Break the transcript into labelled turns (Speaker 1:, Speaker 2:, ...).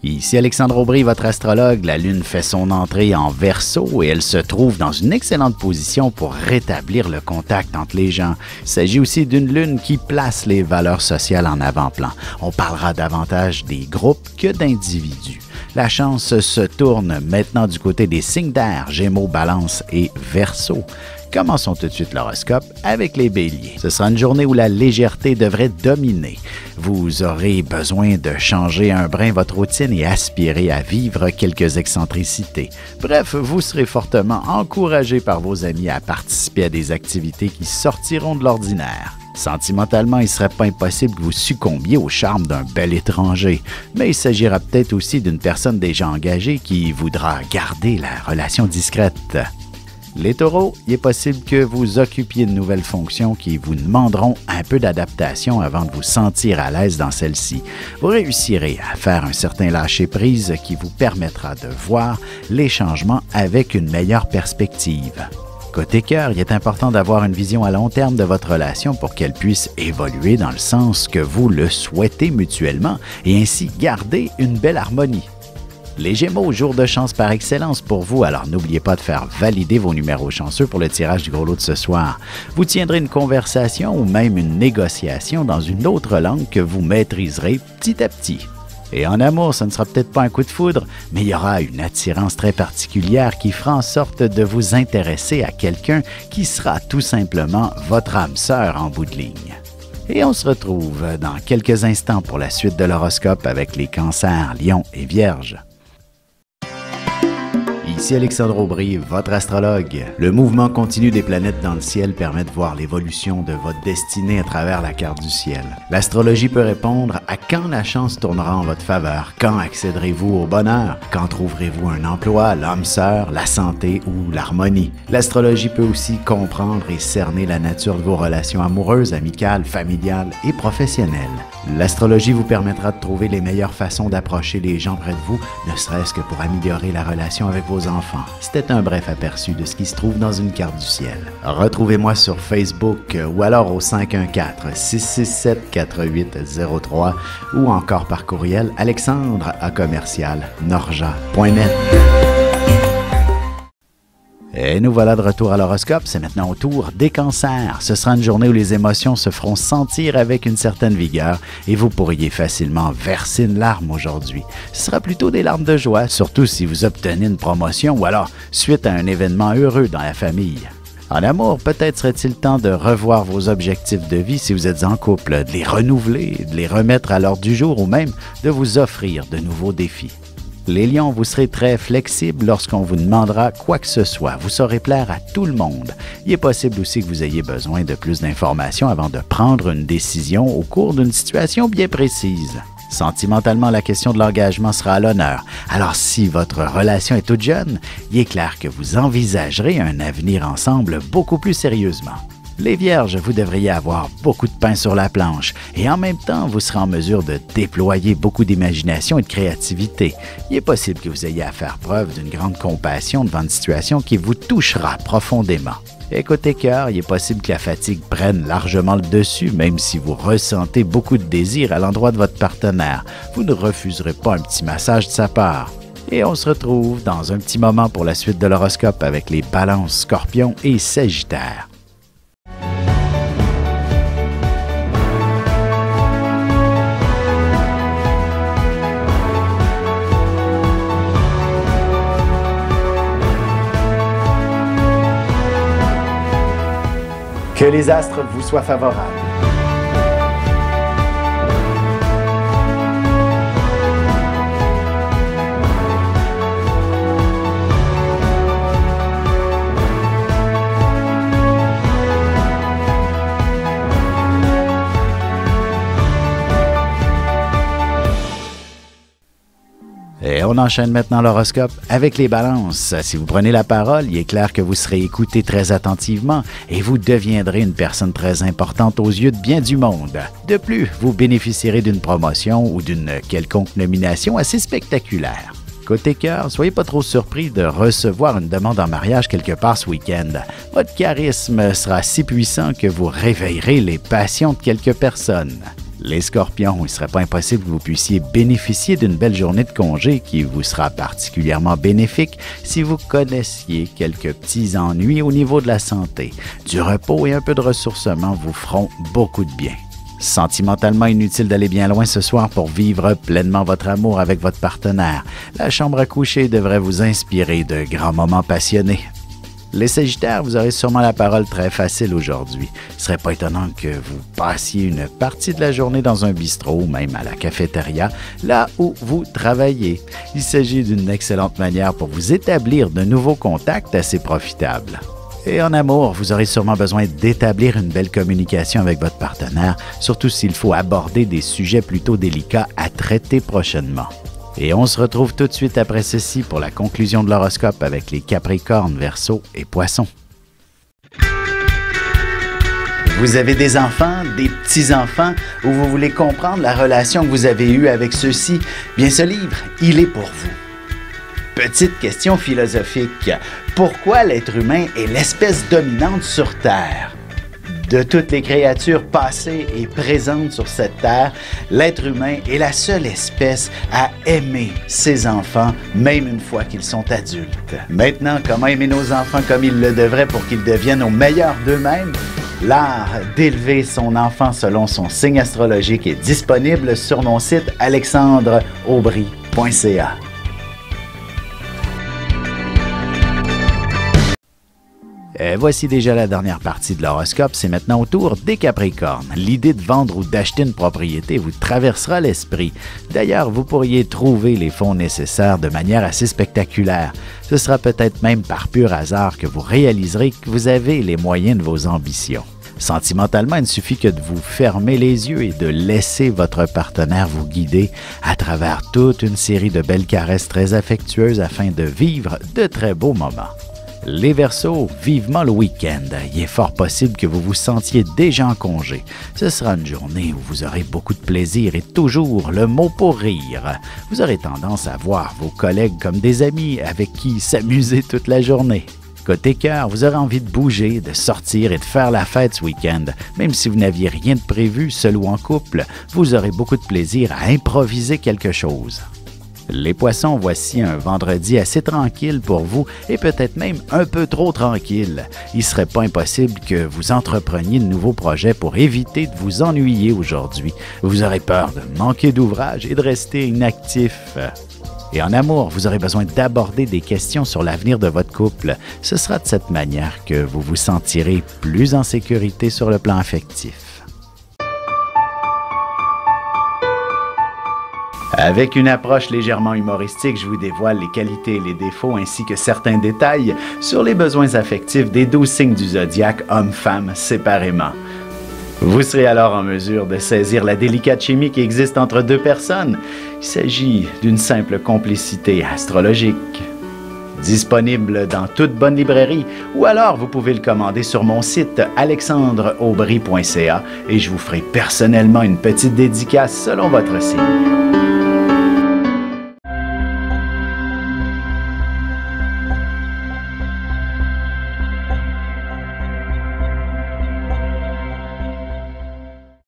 Speaker 1: Ici Alexandre Aubry, votre astrologue. La Lune fait son entrée en Verseau et elle se trouve dans une excellente position pour rétablir le contact entre les gens. Il s'agit aussi d'une Lune qui place les valeurs sociales en avant-plan. On parlera davantage des groupes que d'individus. La chance se tourne maintenant du côté des signes d'air, Gémeaux, Balance et Verseau. Commençons tout de suite l'horoscope avec les béliers. Ce sera une journée où la légèreté devrait dominer. Vous aurez besoin de changer un brin votre routine et aspirer à vivre quelques excentricités. Bref, vous serez fortement encouragé par vos amis à participer à des activités qui sortiront de l'ordinaire. Sentimentalement, il ne serait pas impossible que vous succombiez au charme d'un bel étranger, mais il s'agira peut-être aussi d'une personne déjà engagée qui voudra garder la relation discrète. Les taureaux, il est possible que vous occupiez de nouvelles fonctions qui vous demanderont un peu d'adaptation avant de vous sentir à l'aise dans celle-ci. Vous réussirez à faire un certain lâcher-prise qui vous permettra de voir les changements avec une meilleure perspective. Côté cœur, il est important d'avoir une vision à long terme de votre relation pour qu'elle puisse évoluer dans le sens que vous le souhaitez mutuellement et ainsi garder une belle harmonie. Les Gémeaux, jour de chance par excellence pour vous, alors n'oubliez pas de faire valider vos numéros chanceux pour le tirage du gros lot de ce soir. Vous tiendrez une conversation ou même une négociation dans une autre langue que vous maîtriserez petit à petit. Et en amour, ce ne sera peut-être pas un coup de foudre, mais il y aura une attirance très particulière qui fera en sorte de vous intéresser à quelqu'un qui sera tout simplement votre âme sœur en bout de ligne. Et on se retrouve dans quelques instants pour la suite de l'horoscope avec les cancers, lions et vierges. Ici Alexandre Aubry, votre astrologue. Le mouvement continu des planètes dans le ciel permet de voir l'évolution de votre destinée à travers la carte du ciel. L'astrologie peut répondre à quand la chance tournera en votre faveur, quand accéderez-vous au bonheur, quand trouverez-vous un emploi, l'âme sœur, la santé ou l'harmonie. L'astrologie peut aussi comprendre et cerner la nature de vos relations amoureuses, amicales, familiales et professionnelles. L'astrologie vous permettra de trouver les meilleures façons d'approcher les gens près de vous, ne serait-ce que pour améliorer la relation avec vos enfants. C'était un bref aperçu de ce qui se trouve dans une carte du ciel. Retrouvez-moi sur Facebook ou alors au 514-667-4803 ou encore par courriel alexandre@norja.net. Et nous voilà de retour à l'horoscope, c'est maintenant au tour des cancers. Ce sera une journée où les émotions se feront sentir avec une certaine vigueur et vous pourriez facilement verser une larme aujourd'hui. Ce sera plutôt des larmes de joie, surtout si vous obtenez une promotion ou alors suite à un événement heureux dans la famille. En amour, peut-être serait-il temps de revoir vos objectifs de vie si vous êtes en couple, de les renouveler, de les remettre à l'ordre du jour ou même de vous offrir de nouveaux défis. Les lions, vous serez très flexibles lorsqu'on vous demandera quoi que ce soit. Vous saurez plaire à tout le monde. Il est possible aussi que vous ayez besoin de plus d'informations avant de prendre une décision au cours d'une situation bien précise. Sentimentalement, la question de l'engagement sera à l'honneur. Alors si votre relation est toute jeune, il est clair que vous envisagerez un avenir ensemble beaucoup plus sérieusement. Les Vierges, vous devriez avoir beaucoup de pain sur la planche et en même temps, vous serez en mesure de déployer beaucoup d'imagination et de créativité. Il est possible que vous ayez à faire preuve d'une grande compassion devant une situation qui vous touchera profondément. Et côté cœur, il est possible que la fatigue prenne largement le dessus, même si vous ressentez beaucoup de désir à l'endroit de votre partenaire. Vous ne refuserez pas un petit massage de sa part. Et on se retrouve dans un petit moment pour la suite de l'horoscope avec les Balances, Scorpions et Sagittaires. Que les astres vous soient favorables. Et on enchaîne maintenant l'horoscope avec les balances. Si vous prenez la parole, il est clair que vous serez écouté très attentivement et vous deviendrez une personne très importante aux yeux de bien du monde. De plus, vous bénéficierez d'une promotion ou d'une quelconque nomination assez spectaculaire. Côté cœur, soyez pas trop surpris de recevoir une demande en mariage quelque part ce week-end. Votre charisme sera si puissant que vous réveillerez les passions de quelques personnes. Les Scorpions, il ne serait pas impossible que vous puissiez bénéficier d'une belle journée de congé qui vous sera particulièrement bénéfique si vous connaissiez quelques petits ennuis au niveau de la santé. Du repos et un peu de ressourcement vous feront beaucoup de bien. Sentimentalement inutile d'aller bien loin ce soir pour vivre pleinement votre amour avec votre partenaire. La chambre à coucher devrait vous inspirer de grands moments passionnés. Les Sagittaires, vous aurez sûrement la parole très facile aujourd'hui. Il ne serait pas étonnant que vous passiez une partie de la journée dans un bistrot ou même à la cafétéria, là où vous travaillez. Il s'agit d'une excellente manière pour vous établir de nouveaux contacts assez profitables. Et en amour, vous aurez sûrement besoin d'établir une belle communication avec votre partenaire, surtout s'il faut aborder des sujets plutôt délicats à traiter prochainement. Et on se retrouve tout de suite après ceci pour la conclusion de l'horoscope avec les Capricornes, Verseaux et Poissons. Vous avez des enfants, des petits-enfants, ou vous voulez comprendre la relation que vous avez eue avec ceux-ci? Bien, ce livre, il est pour vous. Petite question philosophique. Pourquoi l'être humain est l'espèce dominante sur Terre? De toutes les créatures passées et présentes sur cette terre, l'être humain est la seule espèce à aimer ses enfants, même une fois qu'ils sont adultes. Maintenant, comment aimer nos enfants comme ils le devraient pour qu'ils deviennent au meilleur d'eux-mêmes? L'art d'élever son enfant selon son signe astrologique est disponible sur mon site alexandreaubry.ca. Voici déjà la dernière partie de l'horoscope, c'est maintenant au tour des Capricornes. L'idée de vendre ou d'acheter une propriété vous traversera l'esprit. D'ailleurs, vous pourriez trouver les fonds nécessaires de manière assez spectaculaire. Ce sera peut-être même par pur hasard que vous réaliserez que vous avez les moyens de vos ambitions. Sentimentalement, il ne suffit que de vous fermer les yeux et de laisser votre partenaire vous guider à travers toute une série de belles caresses très affectueuses afin de vivre de très beaux moments. Les Verseaux, vivement le week-end. Il est fort possible que vous vous sentiez déjà en congé. Ce sera une journée où vous aurez beaucoup de plaisir et toujours le mot pour rire. Vous aurez tendance à voir vos collègues comme des amis avec qui s'amuser toute la journée. Côté cœur, vous aurez envie de bouger, de sortir et de faire la fête ce week-end. Même si vous n'aviez rien de prévu, seul ou en couple, vous aurez beaucoup de plaisir à improviser quelque chose. Les Poissons, voici un vendredi assez tranquille pour vous et peut-être même un peu trop tranquille. Il ne serait pas impossible que vous entrepreniez de nouveaux projets pour éviter de vous ennuyer aujourd'hui. Vous aurez peur de manquer d'ouvrage et de rester inactif. Et en amour, vous aurez besoin d'aborder des questions sur l'avenir de votre couple. Ce sera de cette manière que vous vous sentirez plus en sécurité sur le plan affectif. Avec une approche légèrement humoristique, je vous dévoile les qualités et les défauts ainsi que certains détails sur les besoins affectifs des 12 signes du zodiaque, hommes-femmes, séparément. Vous serez alors en mesure de saisir la délicate chimie qui existe entre deux personnes. Il s'agit d'une simple complicité astrologique. Disponible dans toute bonne librairie ou alors vous pouvez le commander sur mon site alexandreaubry.ca et je vous ferai personnellement une petite dédicace selon votre signe.